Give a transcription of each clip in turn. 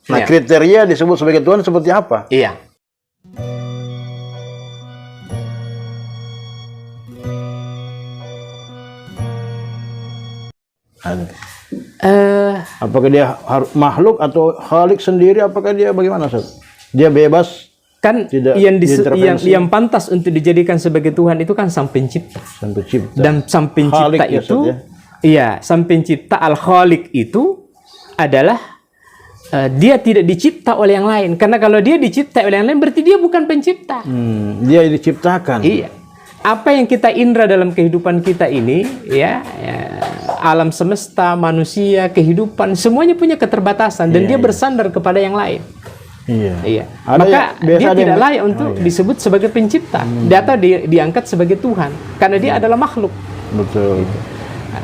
Nah, kriteria disebut sebagai Tuhan seperti apa? Iya. Apakah dia makhluk atau khalik sendiri? Apakah dia bagaimana, Ustaz? Dia bebas? Kan Tidak yang pantas untuk dijadikan sebagai Tuhan itu kan Sang Pencipta. Sang Pencipta. Dan Sang Pencipta Khalik, itu, ya, iya, Sang Pencipta Al-Khalik itu adalah dia tidak dicipta oleh yang lain. Karena kalau dia dicipta oleh yang lain berarti dia bukan pencipta. Dia diciptakan. Iya. Apa yang kita indra dalam kehidupan kita ini, alam semesta, manusia, kehidupan, semuanya punya keterbatasan dan dia bersandar kepada yang lain. Iya. Maka dia tidak layak untuk disebut sebagai pencipta, atau diangkat sebagai Tuhan, karena dia adalah makhluk. Betul.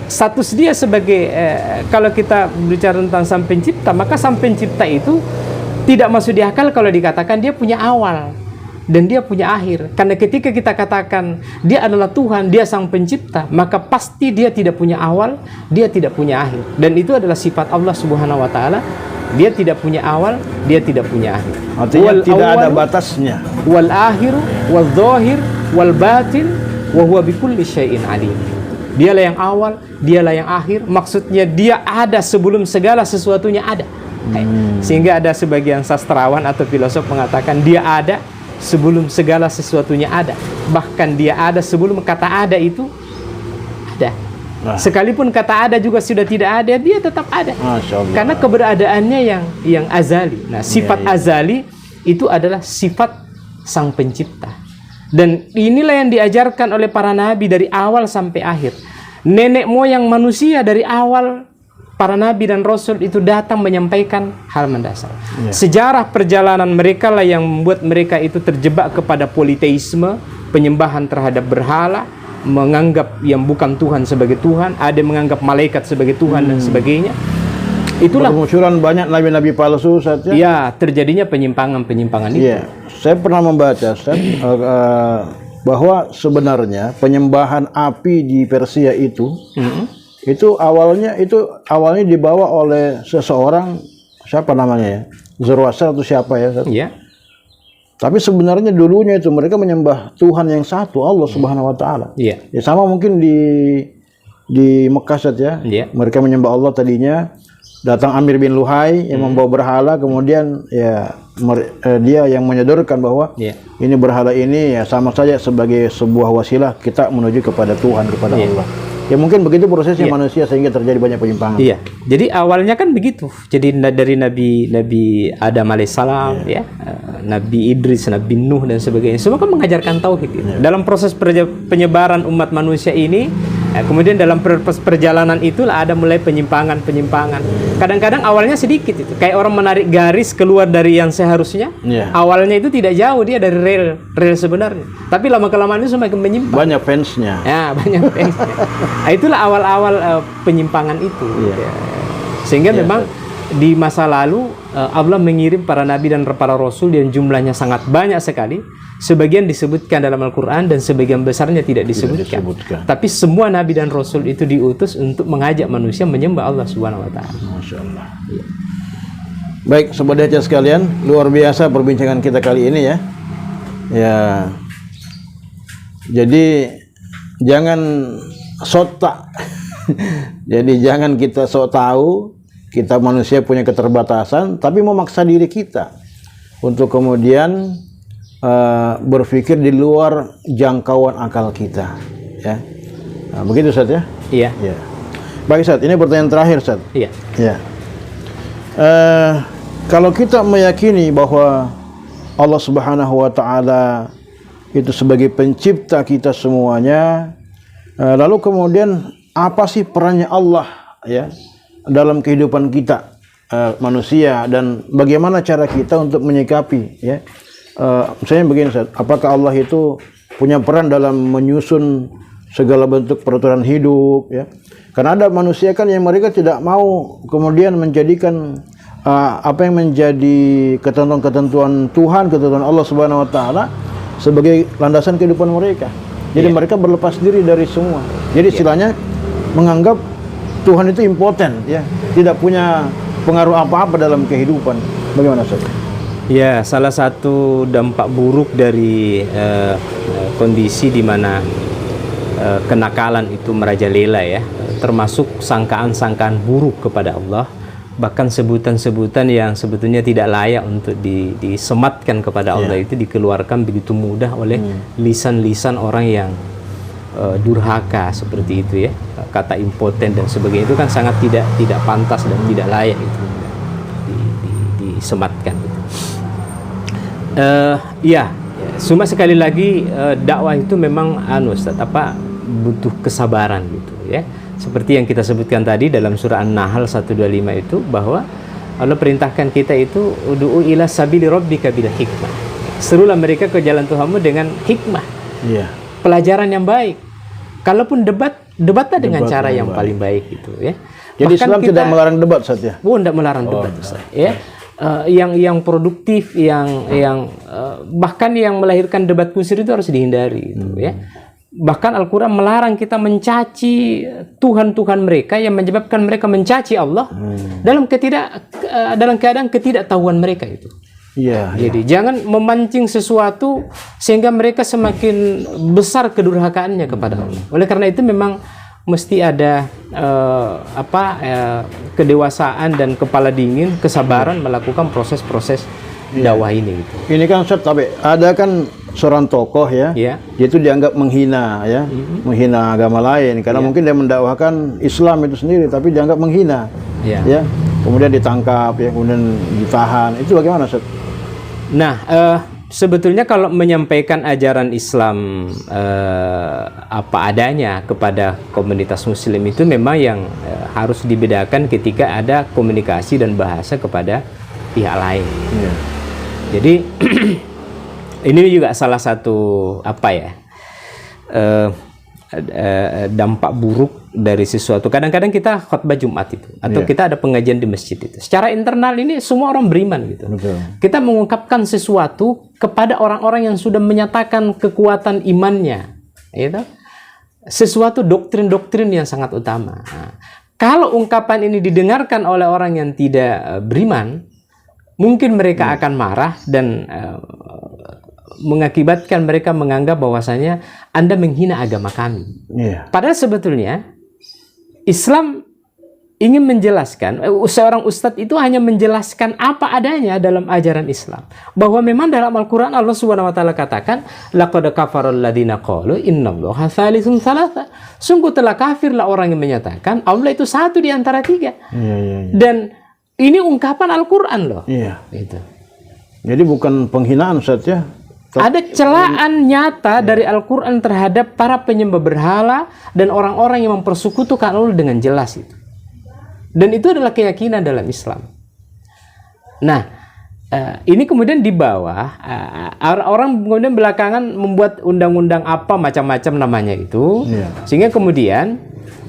Status dia sebagai kalau kita bicara tentang Sang Pencipta, maka Sang Pencipta itu tidak masuk di akal kalau dikatakan dia punya awal dan dia punya akhir. Karena ketika kita katakan dia adalah Tuhan, dia Sang Pencipta, maka pasti dia tidak punya awal, dia tidak punya akhir. Dan itu adalah sifat Allah Subhanahu wa taala. Dia tidak punya awal, dia tidak punya akhir. Artinya tidak ada batasnya. Wal akhiru wal zahir wal batin wa huwa bikulli syai'in alim. Dialah yang awal, dialah yang akhir. Maksudnya dia ada sebelum segala sesuatunya ada. Sehingga ada sebagian sastrawan atau filosof mengatakan dia ada sebelum segala sesuatunya ada. Bahkan dia ada sebelum kata ada itu ada. Sekalipun kata ada juga sudah tidak ada, dia tetap ada. Masya Allah. Karena keberadaannya yang azali. Nah, sifat azali itu adalah sifat Sang Pencipta. Dan inilah yang diajarkan oleh para nabi dari awal sampai akhir. Nenek moyang manusia dari awal, para nabi dan rasul itu datang menyampaikan hal mendasar. Sejarah perjalanan mereka lah yang membuat mereka itu terjebak kepada politeisme, penyembahan terhadap berhala, menganggap yang bukan Tuhan sebagai Tuhan, ada yang menganggap malaikat sebagai Tuhan dan sebagainya. Itulah kemunculan banyak nabi-nabi palsu saja. Ya, terjadinya penyimpangan-penyimpangan itu. Iya, saya pernah membaca bahwa sebenarnya penyembahan api di Persia itu awalnya dibawa oleh seseorang, siapa namanya ya? Zoroaster atau siapa ya? Iya. Tapi sebenarnya dulunya itu mereka menyembah Tuhan yang satu, Allah Subhanahu wa taala. Iya. Ya sama mungkin di Mekah saja. Iya. Mereka menyembah Allah tadinya. Datang Amir bin Luhai yang membawa berhala, kemudian dia yang menyodorkan bahwa ini berhala ini ya sama saja sebagai sebuah wasilah kita menuju kepada Tuhan, kepada Allah. Ya mungkin begitu prosesnya manusia sehingga terjadi banyak penyimpangan. Iya. Jadi awalnya kan begitu. Jadi dari Nabi Adam alaihissalam, Nabi Idris, Nabi Nuh dan sebagainya, semua kan mengajarkan tauhid. Dalam proses penyebaran umat manusia ini, kemudian dalam perjalanan itulah ada mulai penyimpangan. Kadang-kadang awalnya sedikit itu, kayak orang menarik garis keluar dari yang seharusnya. Awalnya itu tidak jauh dia dari rel sebenarnya. Tapi lama kelamaan itu semakin menyimpang. Banyak fansnya. Ya, banyak fansnya. Nah, itulah awal-awal penyimpangan itu. Sehingga memang di masa lalu Allah mengirim para nabi dan para rasul yang jumlahnya sangat banyak sekali. Sebagian disebutkan dalam Al-Quran dan sebagian besarnya tidak disebutkan. Tapi semua nabi dan rasul itu diutus untuk mengajak manusia menyembah Allah Subhanahu wa taala. Masya Allah. Baik, sobat Hijrah sekalian, luar biasa perbincangan kita kali ini ya. Jadi jangan sotak. Jadi jangan kita sok tahu, kita manusia punya keterbatasan, tapi memaksa diri kita untuk kemudian berpikir di luar jangkauan akal kita, ya. Nah, begitu Ustaz ya? Iya. Baik Ustaz, ini pertanyaan terakhir Ustaz. Iya. Kalau kita meyakini bahwa Allah Subhanahu wa taala itu sebagai pencipta kita semuanya, lalu kemudian apa sih perannya Allah ya dalam kehidupan kita manusia, dan bagaimana cara kita untuk menyikapi ya? Misalnya begini Ustaz, apakah Allah itu punya peran dalam menyusun segala bentuk peraturan hidup ya? Karena ada manusia kan yang mereka tidak mau kemudian menjadikan apa yang menjadi ketentuan-ketentuan Tuhan, ketentuan Allah Subhanahu wa taala sebagai landasan kehidupan mereka. Jadi mereka berlepas diri dari semua. Jadi istilahnya menganggap Tuhan itu impoten ya, tidak punya pengaruh apa-apa dalam kehidupan. Bagaimana Ustaz? Ya, salah satu dampak buruk dari kondisi di mana kenakalan itu merajalela ya, termasuk sangkaan-sangkaan buruk kepada Allah, bahkan sebutan-sebutan yang sebetulnya tidak layak untuk disematkan kepada Allah itu dikeluarkan begitu mudah oleh lisan-lisan orang yang durhaka seperti itu ya. Kata impoten dan sebagainya itu kan sangat tidak pantas dan tidak layak itu disematkan gitu. Ya, cuma sekali lagi dakwah itu memang Ustaz, butuh kesabaran gitu ya. Seperti yang kita sebutkan tadi dalam surah An-Nahl 125 itu, bahwa Allah perintahkan kita itu ud'u ila sabili rabbika bil hikmah. Serulah mereka ke jalan Tuhanmu dengan hikmah. Iya. Pelajaran yang baik. Kalaupun debatlah dengan cara yang paling baik gitu ya. Jadi Bahkan Islam tidak melarang debat Ustaz ya? Tidak melarang debat Ustaz ya. Yang produktif, yang bahkan yang melahirkan debat kusir itu harus dihindari gitu ya. Bahkan Al-Quran melarang kita mencaci Tuhan-Tuhan mereka yang menyebabkan mereka mencaci Allah dalam keadaan ketidaktahuan mereka itu. Iya. Jadi jangan memancing sesuatu sehingga mereka semakin besar kedurhakaannya kepada Allah. Oleh karena itu memang mesti ada kedewasaan dan kepala dingin, kesabaran melakukan proses-proses dakwah ini gitu. Ini kan Ustaz, tapi ada kan seorang tokoh ya, dia itu dianggap menghina ya, menghina agama lain karena mungkin dia mendakwahkan Islam itu sendiri, tapi dianggap menghina, ya, kemudian ditangkap ya, kemudian ditahan. Itu bagaimana Ustaz? Nah, sebetulnya kalau menyampaikan ajaran Islam apa adanya kepada komunitas Muslim itu memang yang harus dibedakan ketika ada komunikasi dan bahasa kepada pihak lain. Jadi ini juga salah satu dampak buruk dari sesuatu. Kadang-kadang kita khutbah Jumat itu atau kita ada pengajian di masjid itu. Secara internal ini semua orang beriman gitu. Kita mengungkapkan sesuatu kepada orang-orang yang sudah menyatakan kekuatan imannya, gitu. Sesuatu doktrin-doktrin yang sangat utama. Nah, kalau ungkapan ini didengarkan oleh orang yang tidak beriman, mungkin mereka akan marah dan mengakibatkan mereka menganggap bahwasanya Anda menghina agama kami. Padahal sebetulnya Islam ingin menjelaskan, seorang ustadz itu hanya menjelaskan apa adanya dalam ajaran Islam. Bahwa memang dalam Al-Quran Allah Subhanahu wa taala katakan, laqad kafarul ladzina qalu innallaha tsalitsun tsalatsa. Sungguh telah kafirlah orang yang menyatakan Allah itu satu di antara tiga. Dan ini ungkapan Al-Quran loh. Gitu. Jadi bukan penghinaan Ustaz ya. Ada celaan nyata dari Al-Quran terhadap para penyembah berhala dan orang-orang yang mempersekutukan Allah dengan jelas itu. Dan itu adalah keyakinan dalam Islam. Nah, ini kemudian di bawah orang kemudian belakangan membuat undang-undang apa macam-macam namanya itu, sehingga kemudian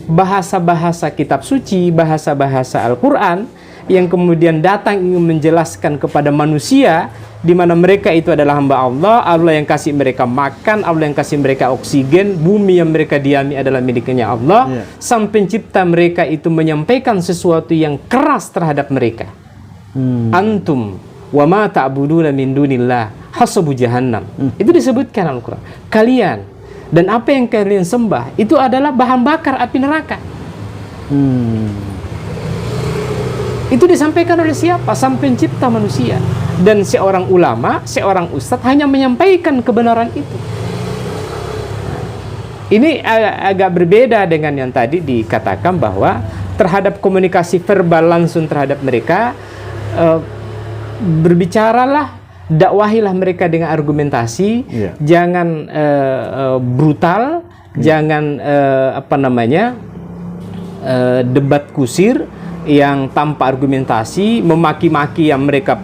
bahasa-bahasa kitab suci, bahasa-bahasa Al-Quran yang kemudian datang ingin menjelaskan kepada manusia di mana mereka itu adalah hamba Allah, Allah yang kasih mereka makan, Allah yang kasih mereka oksigen, bumi yang mereka diami adalah miliknya Allah. Sang pencipta mereka itu menyampaikan sesuatu yang keras terhadap mereka. Antum wa ma ta'buduna min dunillah hasabu jahannam. Itu disebutkan Al-Quran. Kalian dan apa yang kalian sembah itu adalah bahan bakar api neraka. Itu disampaikan oleh siapa? Sang pencipta manusia. Dan seorang ulama, seorang ustadz hanya menyampaikan kebenaran itu. Ini agak berbeda dengan yang tadi dikatakan bahwa terhadap komunikasi verbal langsung terhadap mereka, berbicaralah, dakwahilah mereka dengan argumentasi, jangan brutal, jangan debat kusir yang tanpa argumentasi, memaki-maki yang mereka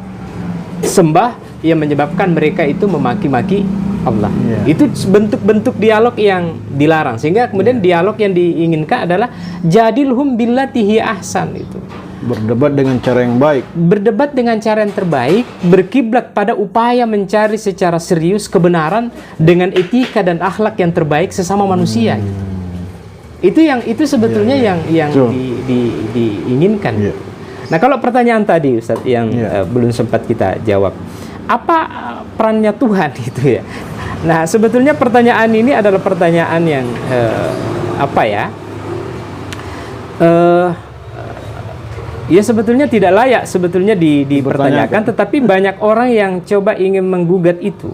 sembah, yang menyebabkan mereka itu memaki-maki Allah. Itu bentuk-bentuk dialog yang dilarang. Sehingga kemudian dialog yang diinginkan adalah jadilhum billati hiya ahsan itu. Berdebat dengan cara yang baik. Berdebat dengan cara yang terbaik, berkiblat pada upaya mencari secara serius kebenaran dengan etika dan akhlak yang terbaik sesama manusia. Itu sebetulnya yang diinginkan. Nah, kalau pertanyaan tadi Ustaz yang belum sempat kita jawab, apa perannya Tuhan itu ya? Nah, sebetulnya pertanyaan ini adalah pertanyaan yang ya sebetulnya tidak layak sebetulnya dipertanyakan, tetapi banyak orang yang coba ingin menggugat itu.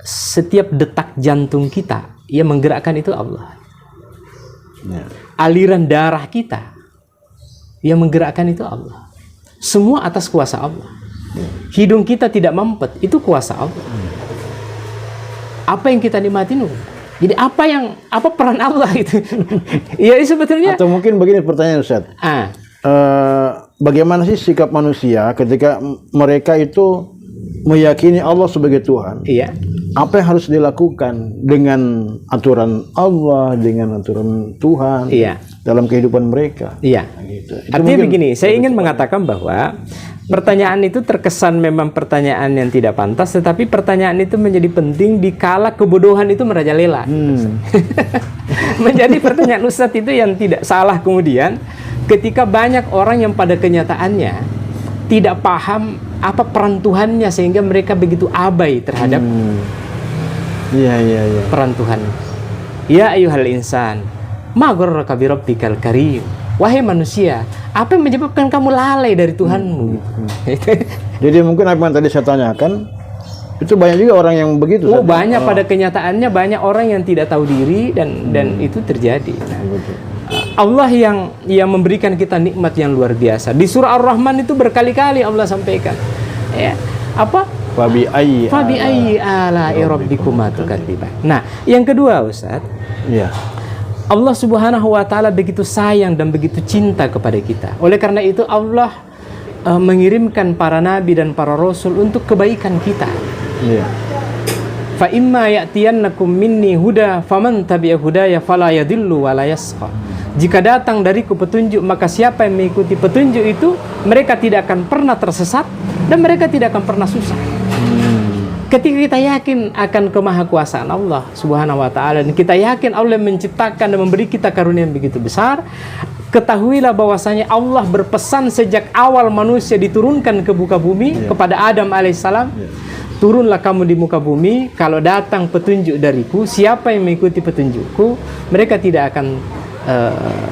Setiap detak jantung kita yang menggerakkan itu Allah. Aliran darah kita yang menggerakkan itu Allah. Semua atas kuasa Allah. Hidung kita tidak mampet, itu kuasa Allah. Apa yang kita nikmatin, jadi apa peran Allah itu? Ya sebetulnya. Atau mungkin begini pertanyaan Ustaz. Bagaimana sih sikap manusia ketika mereka itu meyakini Allah sebagai Tuhan? Iya. Apa yang harus dilakukan dengan aturan Allah, dengan aturan Tuhan dalam kehidupan mereka? Iya. Gitu. Artinya begini, saya ingin mengatakan bahwa pertanyaan itu terkesan memang pertanyaan yang tidak pantas, tetapi pertanyaan itu menjadi penting dikala kebodohan itu merajalela. Menjadi pertanyaan Ustadz itu yang tidak salah kemudian ketika banyak orang yang pada kenyataannya tidak paham apa peran Tuhannya sehingga mereka begitu abai terhadap peran Tuhan. Ya ayyuhal insan, ma gharraka bi rabbikal karim. Wahai manusia, apa yang menyebabkan kamu lalai dari Tuhanmu? Jadi mungkin apa yang tadi saya tanyakan, itu banyak juga orang yang begitu. Banyak pada kenyataannya banyak orang yang tidak tahu diri dan itu terjadi. Allah yang memberikan kita nikmat yang luar biasa. Di surah Ar-Rahman itu berkali-kali Allah sampaikan. Ya, apa? Fabi ayyi ala'i rabbikuma tukadziban. Nah, yang kedua Ustaz. Iya. Allah Subhanahu wa taala begitu sayang dan begitu cinta kepada kita. Oleh karena itu Allah mengirimkan para nabi dan para rasul untuk kebaikan kita. Iya. Fa imma ya'tiyannakum minni huda faman tabi'a hudaya fala yadhillu wa la yasqa. Jika datang dariku petunjuk, maka siapa yang mengikuti petunjuk itu, mereka tidak akan pernah tersesat dan mereka tidak akan pernah susah. Ketika kita yakin akan kemahakuasaan Allah Subhanahu wa taala dan kita yakin Allah menciptakan dan memberi kita karunia yang begitu besar, ketahuilah bahwasanya Allah berpesan sejak awal manusia diturunkan ke muka bumi kepada Adam alaihissalam, turunlah kamu di muka bumi, kalau datang petunjuk dariku, siapa yang mengikuti petunjukku, mereka tidak akan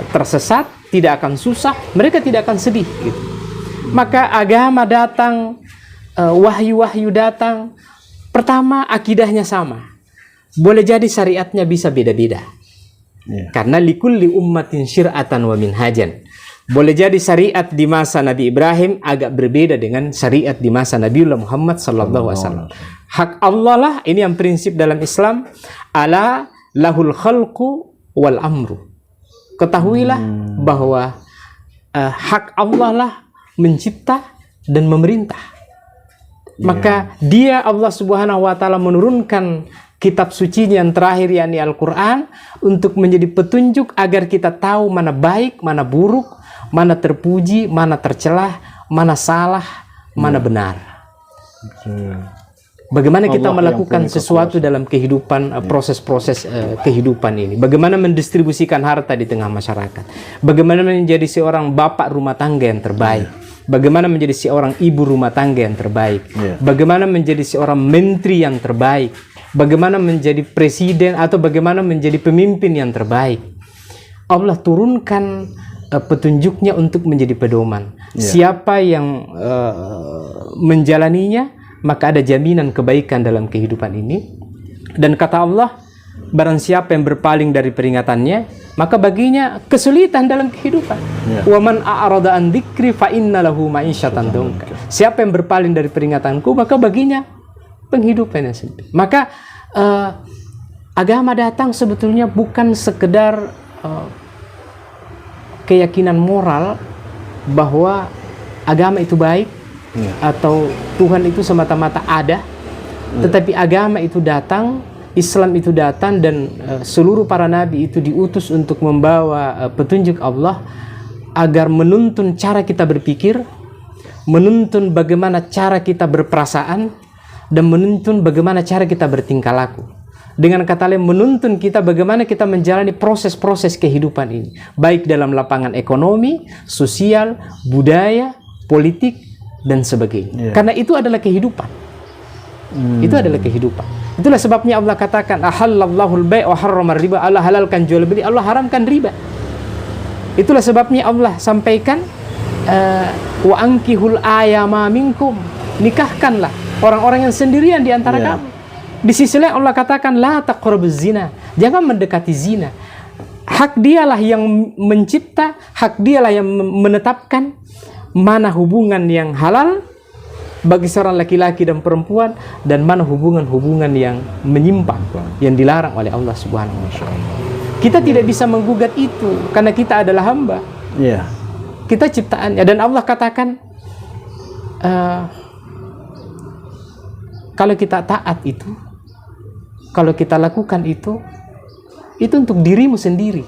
tersesat, tidak akan susah, mereka tidak akan sedih gitu. Maka agama datang, wahyu-wahyu datang, pertama akidahnya sama. Boleh jadi syariatnya bisa beda-beda. Karena likulli ummatin syir'atan wa minhajan. Boleh jadi syariat di masa Nabi Ibrahim agak berbeda dengan syariat di masa Nabiullah Muhammad sallallahu alaihi wasallam. Hak Allah lah, ini yang prinsip dalam Islam, ala lahul khalqu wal amru. Ketahuilah bahwa hak Allah lah mencipta dan memerintah. Maka dia Allah Subhanahu wa taala menurunkan kitab suci yang terakhir yakni Al-Qur'an untuk menjadi petunjuk agar kita tahu mana baik, mana buruk, mana terpuji, mana tercelah, mana salah, mana benar. Bagaimana kita melakukan sesuatu dalam kehidupan, proses-proses kehidupan ini. Bagaimana mendistribusikan harta di tengah masyarakat. Bagaimana menjadi seorang bapak rumah tangga yang terbaik. Bagaimana menjadi seorang ibu rumah tangga yang terbaik. Bagaimana menjadi seorang menteri yang terbaik. Bagaimana menjadi presiden atau bagaimana menjadi pemimpin yang terbaik. Allah turunkan petunjuknya untuk menjadi pedoman. Siapa yang menjalaninya, maka ada jaminan kebaikan dalam kehidupan ini. Dan kata Allah, barang siapa yang berpaling dari peringatannya, maka baginya kesulitan dalam kehidupan. Wa man a'rada an dzikri fa inna lahu ma'isyatan dhanka. Siapa yang berpaling dari peringatanku, maka baginya penghidupan yang sempit. Maka agama datang sebetulnya bukan sekedar keyakinan moral bahwa agama itu baik atau Tuhan itu semata-mata ada, tetapi agama itu datang, Islam itu datang, dan seluruh para nabi itu diutus untuk membawa petunjuk Allah agar menuntun cara kita berpikir, menuntun bagaimana cara kita berperasaan, dan menuntun bagaimana cara kita bertingkah laku. dengan kata lain menuntun kita bagaimana kita menjalani proses-proses kehidupan ini, baik dalam lapangan ekonomi, sosial, budaya, politik dan sebagainya. Karena itu adalah kehidupan. Itu adalah kehidupan. Itulah sebabnya Allah katakan ahallallahu al-bai' wa harrama riba. Allah halalkan jual beli, Allah haramkan riba. Itulah sebabnya Allah sampaikan wa ankihul ayama minkum, nikahkanlah orang-orang yang sendirian di antara kamu. Di sisi lain Allah katakan la taqrabuz zina, jangan mendekati zina. Hak dialah yang mencipta, hak dialah yang menetapkan mana hubungan yang halal bagi seorang laki-laki dan perempuan dan mana hubungan-hubungan yang menyimpang, yang dilarang oleh Allah Subhanahu wa taala. Kita tidak bisa menggugat itu karena kita adalah hamba. Kita ciptaannya, dan Allah katakan kalau kita taat itu, kalau kita lakukan itu untuk dirimu sendiri.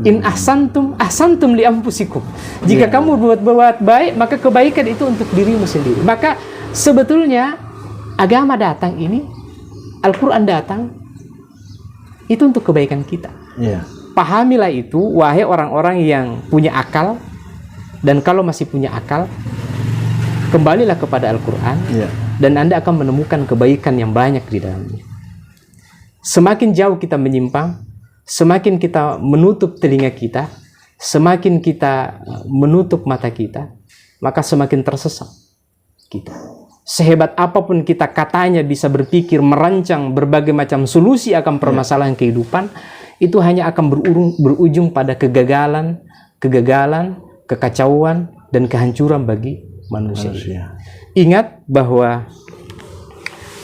In ahsantum ahsantum li anfusikum. Jika kamu buat baik, maka kebaikan itu untuk dirimu sendiri. Maka sebetulnya agama datang ini, Al-Quran datang itu untuk kebaikan kita. Pahamilah itu, wahai orang-orang yang punya akal, dan kalau masih punya akal, kembalilah kepada Al-Quran, dan Anda akan menemukan kebaikan yang banyak di dalamnya. Semakin jauh kita menyimpang, semakin kita menutup telinga kita, semakin kita menutup mata kita, maka semakin tersesat kita. Sehebat apapun kita katanya bisa berpikir, merancang berbagai macam solusi akan permasalahan kehidupan, itu hanya akan berujung pada kegagalan, kekacauan, dan kehancuran bagi manusia. Ingat bahwa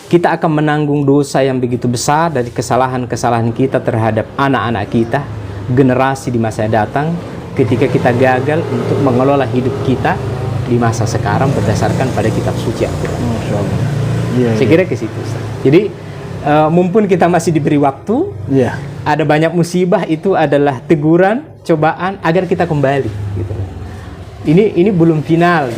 kita akan menanggung dosa yang begitu besar dari kesalahan-kesalahan kita terhadap anak-anak kita, generasi di masa datang, ketika kita gagal untuk mengelola hidup kita di masa sekarang berdasarkan pada kitab suci Al-Quran. Saya kira ke situ. Jadi mumpun kita masih diberi waktu, ada banyak musibah, itu adalah teguran, cobaan agar kita kembali. Gitu. Ini belum final,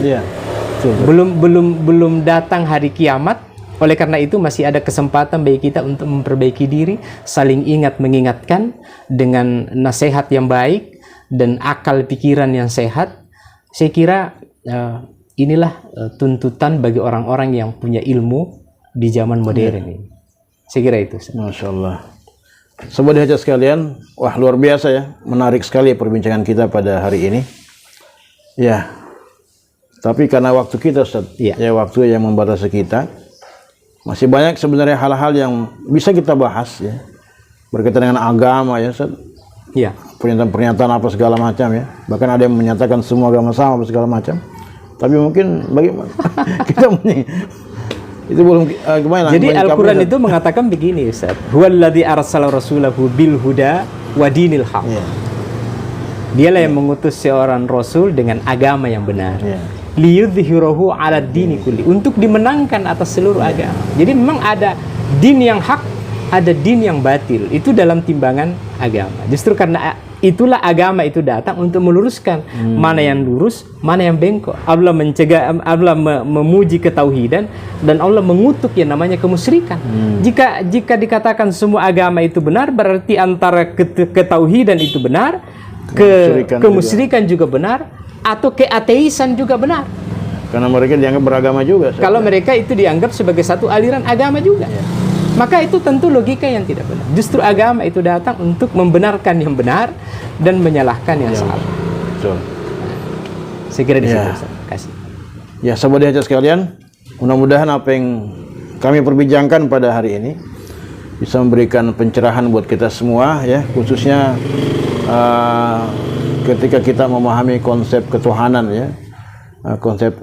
belum datang hari kiamat. Oleh karena itu masih ada kesempatan bagi kita untuk memperbaiki diri, saling ingat mengingatkan dengan nasihat yang baik dan akal pikiran yang sehat. Saya kira inilah tuntutan bagi orang-orang yang punya ilmu di zaman modern ini. Saya kira itu. Masya Allah. Sobat Hajat sekalian, wah luar biasa ya, menarik sekali perbincangan kita pada hari ini. Tapi karena waktu kita, Ustaz, waktu yang membatasi kita. Masih banyak sebenarnya hal-hal yang bisa kita bahas ya, berkaitan dengan agama ya, Ustaz. Pernyataan-pernyataan apa segala macam ya. Bahkan ada yang menyatakan semua agama sama apa segala macam. Tapi mungkin bagaimana kita itu belum gimana? Jadi Al-Quran itu mengatakan begini, Ustaz. Huwallazi arsala rasulahu bil huda wa dinil haq. Dialah yang mengutus seorang rasul dengan agama yang benar. Liyudhhirahu 'ala dini kulli, untuk dimenangkan atas seluruh agama. Jadi memang ada din yang hak, ada din yang batil. Itu dalam timbangan agama. Justru karena itulah agama itu datang untuk meluruskan mana yang lurus, mana yang bengkok. Allah memuji ketauhidan dan Allah mengutuk yang namanya kemusyrikan. Jika dikatakan semua agama itu benar, berarti antara ketauhidan itu benar, kemusyrikan juga benar, atau keateisan juga benar. Karena mereka dianggap beragama juga. Kalau mereka itu dianggap sebagai satu aliran agama juga. Maka itu tentu logika yang tidak benar. Justru agama itu datang untuk membenarkan yang benar dan menyalahkan yang salah. Betul. Saya kira di situ. Terima kasih. Ya, sahabat Hajat sekalian, mudah-mudahan apa yang kami perbincangkan pada hari ini bisa memberikan pencerahan buat kita semua ya, khususnya ketika kita memahami konsep ketuhanan ya, konsep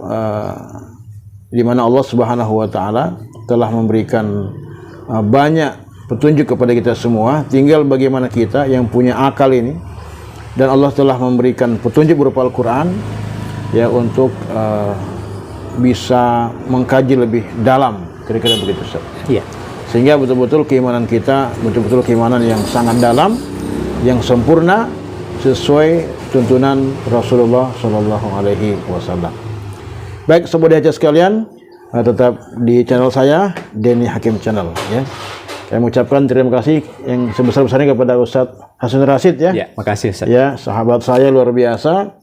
di mana Allah Subhanahu wa taala telah memberikan banyak petunjuk kepada kita semua. Tinggal bagaimana kita yang punya akal ini, dan Allah telah memberikan petunjuk berupa Al-Quran ya, untuk bisa mengkaji lebih dalam, kira-kira begitu, Ustaz. Sehingga betul-betul keimanan kita betul-betul keimanan yang sangat dalam, yang sempurna, sesuai tuntunan Rasulullah Shallallahu Alaihi Wasallam. Baik, sahabat Hajat sekalian, tetap di channel saya, Denny Hakim Channel ya. Saya mengucapkan terima kasih yang sebesar-besarnya kepada Ustadz Hasan Rasyid ya. Ya, makasih Ustaz. Ya, sahabat saya luar biasa.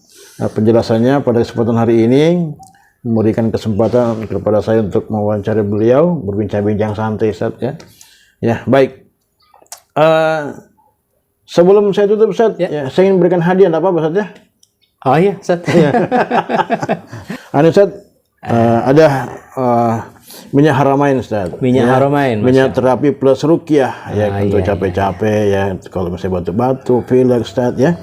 Penjelasannya pada kesempatan hari ini memberikan kesempatan kepada saya untuk mewawancari beliau, berbincang-bincang santai Ustaz ya. Ya, baik. Sebelum saya tutup Ustaz, ya, saya ingin berikan hadiah apa Ustaz ya? Oh iya, Ustaz. Ya. Ustaz, ada minyak Haramain Ustaz. Minyak Haramain. Minyak terapi plus ruqyah ya untuk capek-capek ya. Kalau misalnya batuk-batuk, pilek Ustaz ya.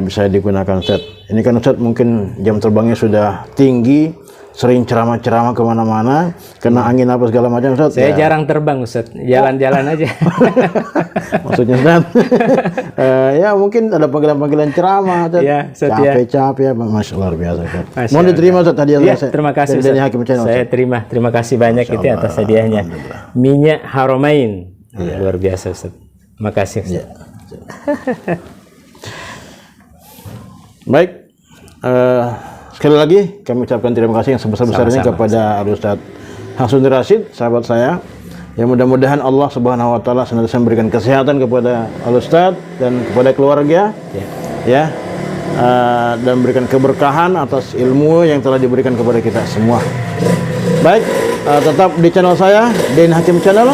Bisa digunakan Ustaz. Ini kan Ustaz mungkin jam terbangnya sudah tinggi, sering ceramah-ceramah kemana-mana, kena angin apa segala macam Ustaz. Saya jarang terbang Ustaz, jalan-jalan aja. Maksudnya Ustaz, ya mungkin ada panggilan-panggilan ceramah Ustaz. Ya, capek-capek ya, Masya Allah luar biasa Ustaz. Mohon diterima Ustaz hadiah saya. Terima kasih Ustaz. Saya terima kasih banyak itu atas hadiahnya. Minyak Haramain. Luar biasa Ustaz. Makasih Ustaz. Baik. Sekali lagi kami ucapkan terima kasih yang sebesar-besarnya kepada Ustadz Hasan Rasyid, sahabat saya. Ya mudah-mudahan Allah Subhanahu wa taala senantiasa memberikan kesehatan kepada Ustadz dan kepada keluarga. Ya. Dan memberikan keberkahan atas ilmu yang telah diberikan kepada kita semua. Baik, tetap di channel saya, Den Hakim Channel.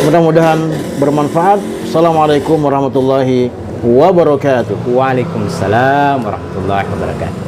Mudah-mudahan bermanfaat. Assalamualaikum warahmatullahi wabarakatuh. Waalaikumsalam warahmatullahi wabarakatuh.